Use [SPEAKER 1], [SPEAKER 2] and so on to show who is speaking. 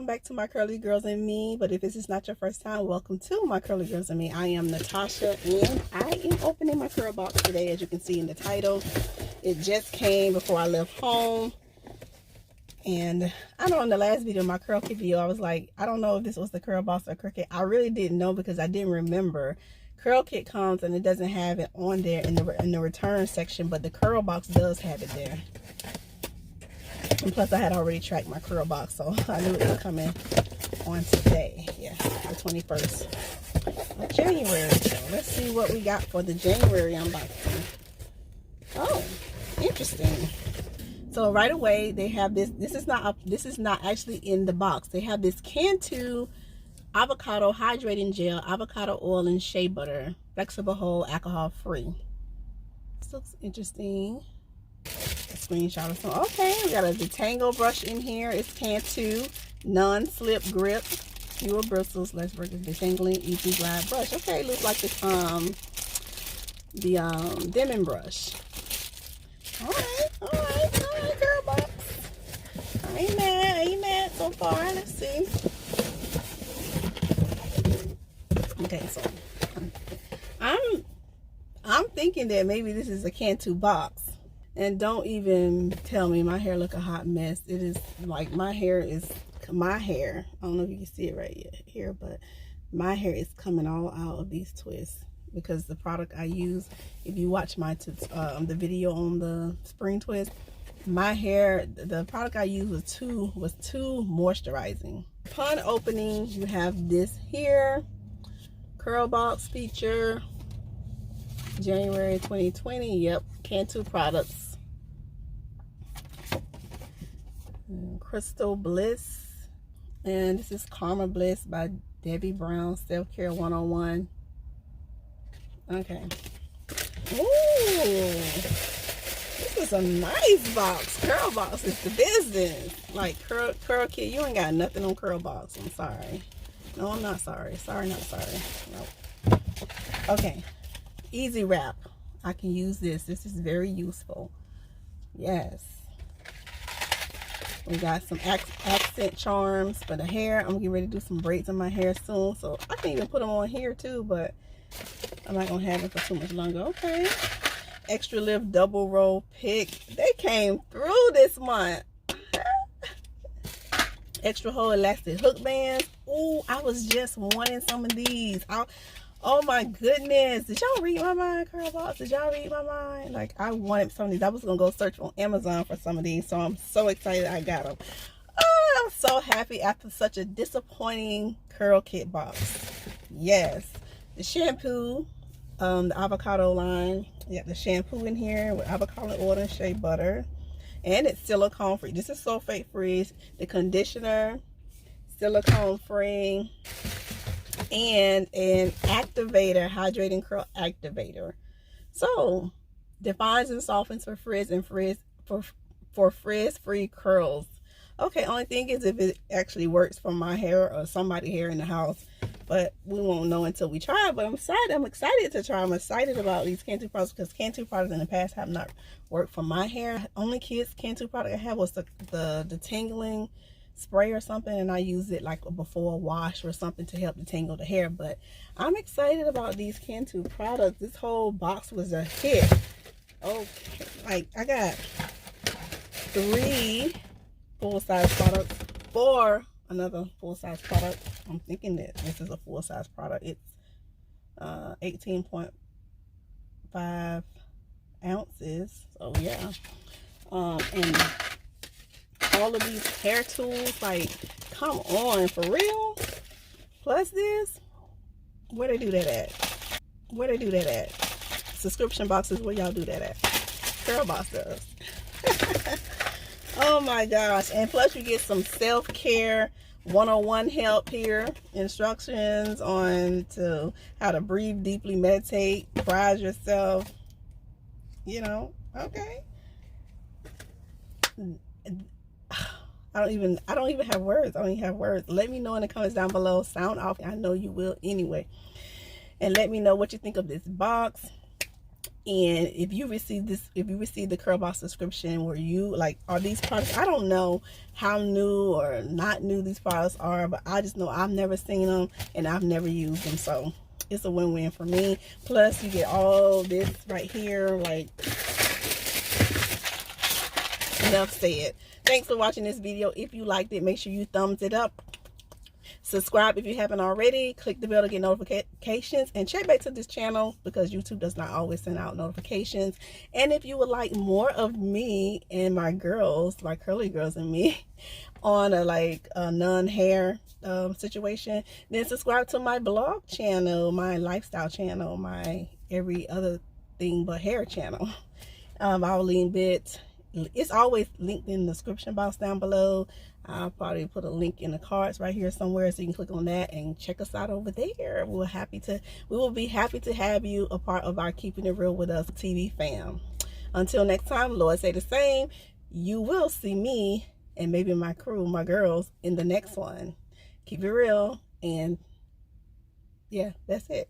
[SPEAKER 1] back to My Curly Girls and Me. But if this is not your first time, welcome to My Curly Girls and Me. I am NaTasha, and I am opening my curl box today, as you can see in the title. It just came before I left home. And I know in the last video, my curl kit video, I was like, I don't know if this was the curl box or curl kit. I really didn't know because I didn't remember. Curl kit comes and it doesn't have it on there in the return section, but the curl box does have it there. And plus, I had already tracked my curl box, so I knew it was coming on today. Yes, the 21st of January. So let's see what we got for the January unboxing. Oh, interesting. So right away they have this. This is not actually in the box. They have this Cantu avocado hydrating gel, avocado oil, and shea butter, flexible hold, alcohol free. This looks interesting. Screenshot of some. Okay, we got a detangle brush in here. It's Cantu non-slip grip, fewer bristles, less work, detangling, easy glide brush. Okay, looks like the dimming brush. All right, girl box. I ain't mad so far. Let's see. Okay, so I'm thinking that maybe this is a Cantu box. And don't even tell me my hair look a hot mess. It is like my hair. I don't know if you can see it right here, but my hair is coming all out of these twists because the product I use, if you watch my the video on the spring twist, my hair, the product I used was too moisturizing. Upon opening, you have this here, curl box feature, January 2020. Yep, Cantu products. Crystal Bliss, and this is Karma Bliss by Debbie Brown, Self-Care 101. Okay. Ooh, this is a nice box. Curl box is the business. Like curl kit, you ain't got nothing on curl box. I'm sorry. No, I'm not sorry. Sorry, not sorry. Nope. Okay. Easy wrap. I can use this. This is very useful. Yes. We got some accent charms for the hair. I'm getting ready to do some braids in my hair soon, so I can even put them on here too, but I'm not gonna have it for too much longer. Okay. Extra lift double roll pick. They came through this month. Extra hold elastic hook bands. Ooh, I was just wanting some of these. Oh my goodness. Did y'all read my mind, curl box? Did y'all read my mind? Like, I wanted some of these. I was going to go search on Amazon for some of these. So I'm so excited I got them. Oh, I'm so happy after such a disappointing curl kit box. Yes. The shampoo, the avocado line. You got the shampoo in here with avocado oil and shea butter. And it's silicone free. This is sulfate free. The conditioner, silicone free. And an activator, hydrating curl activator. So defines and softens for frizz and for frizz free curls. Okay, only thing is if it actually works for my hair or somebody's hair in the house, but we won't know until we try. But I'm excited to try. I'm excited about these Cantu products because Cantu products in the past have not worked for my hair. Only Cantu product I had was the detangling spray or something, and I use it like before a wash or something to help detangle the hair. But I'm excited about these Cantu products. This whole box was a hit. Okay, like I got 3 full-size products for another full-size product. I'm thinking that this is a full-size product. It's 18.5 ounces. So yeah, and all of these hair tools, like, come on, for real? Plus this, where they do that at? Where they do that at? Subscription boxes, where y'all do that at? Curl box does. Oh my gosh. And plus you get some self-care 101 help here. Instructions on to how to breathe deeply, meditate, prize yourself. You know, okay. I don't even have words. I don't even have words. Let me know in the comments down below. Sound off. I know you will anyway. And let me know what you think of this box. And if you receive the Curlbox subscription where you like, are these products, I don't know how new or not new these products are, but I just know I've never seen them and I've never used them, so it's a win-win for me. Plus you get all this right here. Like, enough said. Thanks for watching this video. If you liked it, make sure you thumbs it up. Subscribe if you haven't already. Click the bell to get notifications, and check back to this channel because YouTube does not always send out notifications. And if you would like more of me and my girls, my curly girls and me, on a non-hair situation, then subscribe to my blog channel, my lifestyle channel, my every other thing but hair channel. I'll link it. It's always linked in the description box down below. I'll probably put a link in the cards right here somewhere, so you can click on that and check us out over there. We will be happy to have you a part of our Keeping It Real With Us TV fam. Until next time, Lord say the same. You will see me and maybe my crew, my girls, in the next one. Keep it real, and yeah, that's it.